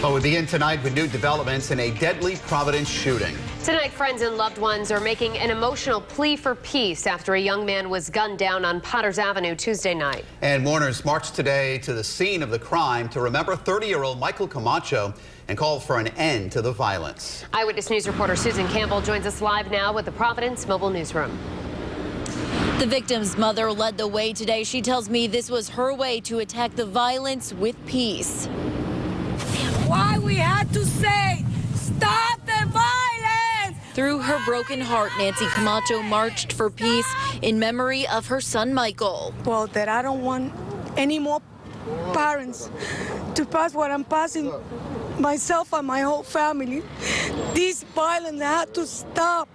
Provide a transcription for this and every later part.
Well, we begin tonight with new developments in a deadly Providence shooting. Tonight, friends and loved ones are making an emotional plea for peace after a young man was gunned down on Potters Avenue Tuesday night. And mourners marched today to the scene of the crime to remember 30-year-old Michael Camacho and call for an end to the violence. Eyewitness News reporter Susan Campbell joins us live now with the Providence Mobile Newsroom. The victim's mother led the way today. She tells me this was her way to attack the violence with peace. Why we had to say, stop the violence! Through her broken heart, Nancy Camacho marched for peace in memory of her son, Michael. Well, that I don't want any more parents to pass what I'm passing, myself and my whole family. This violence had to stop.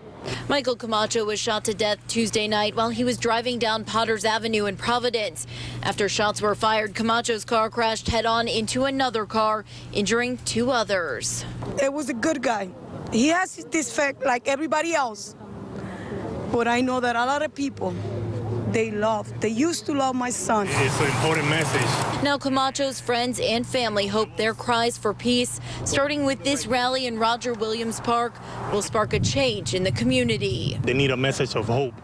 Michael Camacho was shot to death Tuesday night while he was driving down Potters Avenue in Providence. After shots were fired, Camacho's car crashed head-on into another car, injuring 2 others. It was a good guy. He has his defect like everybody else. But I know that a lot of people, they used to love my son. It's an important message. Now Camacho's friends and family hope their cries for peace, starting with this rally in Roger Williams Park, will spark a change in the community. They need a message of hope,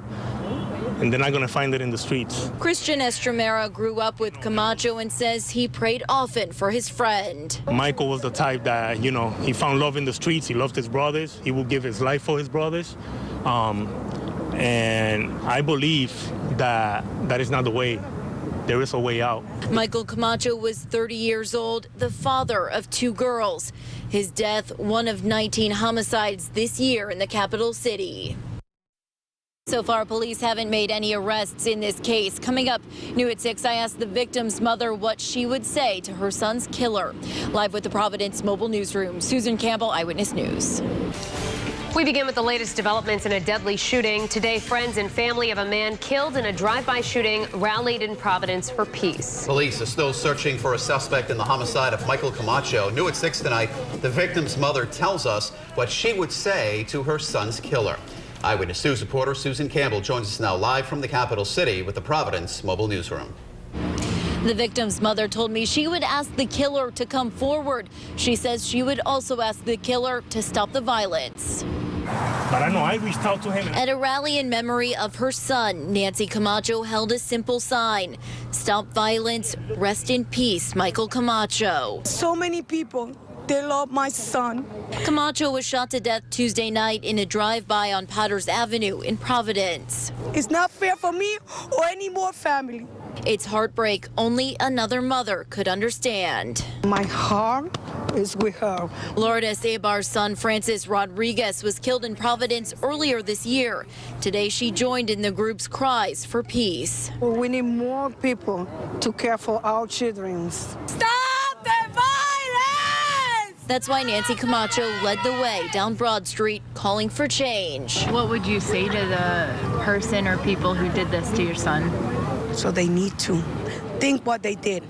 and they're not going to find it in the streets. Christian Estremera grew up with Camacho and says he prayed often for his friend. Michael was the type that, he found love in the streets. He loved his brothers. He would give his life for his brothers. And I believe that is not the way. There is a way out. Michael Camacho was 30 years old, the father of 2 girls. His death, one of 19 homicides this year in the capital city. So far, police haven't made any arrests in this case. Coming up, new at 6, I asked the victim's mother what she would say to her son's killer. Live with the Providence Mobile Newsroom, Susan Campbell, Eyewitness News. We begin with the latest developments in a deadly shooting. Today, friends and family of a man killed in a drive-by shooting rallied in Providence for peace. Police are still searching for a suspect in the homicide of Michael Camacho. New at 6 tonight, the victim's mother tells us what she would say to her son's killer. Eyewitness News reporter Susan Campbell joins us now live from the capital city with the Providence Mobile Newsroom. The victim's mother told me she would ask the killer to come forward. She says she would also ask the killer to stop the violence. But I know I reached out to him. At a rally in memory of her son, Nancy Camacho held a simple sign: stop violence, rest in peace, Michael Camacho. So many people, they love my son. Camacho was shot to death Tuesday night in a drive-by on Potters Avenue in Providence. It's not fair for me or any more family. It's heartbreak only another mother could understand. My heart is with her. Lourdes Ebar's son, Francis Rodriguez, was killed in Providence earlier this year. Today, she joined in the group's cries for peace. We need more people to care for our children. Stop the violence! That's why Nancy Camacho led the way down Broad Street, calling for change. What would you say to the person or people who did this to your son? So they need to think what they did.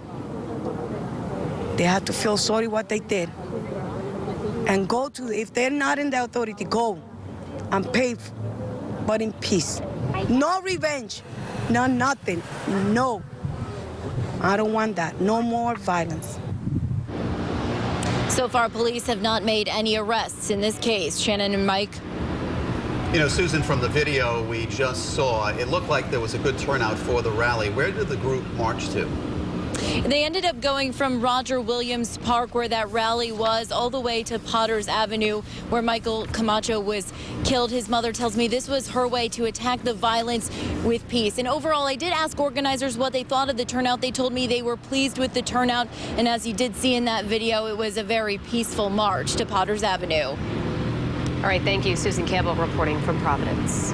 They have to feel sorry what they did. And go to, if they're not in the authority, go and pay, but in peace. No revenge, no nothing, no. I don't want that, no more violence. So far, police have not made any arrests in this case. Shannon and Mike. Susan, from the video we just saw, it looked like there was a good turnout for the rally. Where did the group march to? They ended up going from Roger Williams Park, where that rally was, all the way to Potters Avenue, where Michael Camacho was killed. His mother tells me this was her way to attack the violence with peace. And overall, I did ask organizers what they thought of the turnout. They told me they were pleased with the turnout. And as you did see in that video, it was a very peaceful march to Potters Avenue. All right, thank you, Susan Campbell reporting from Providence.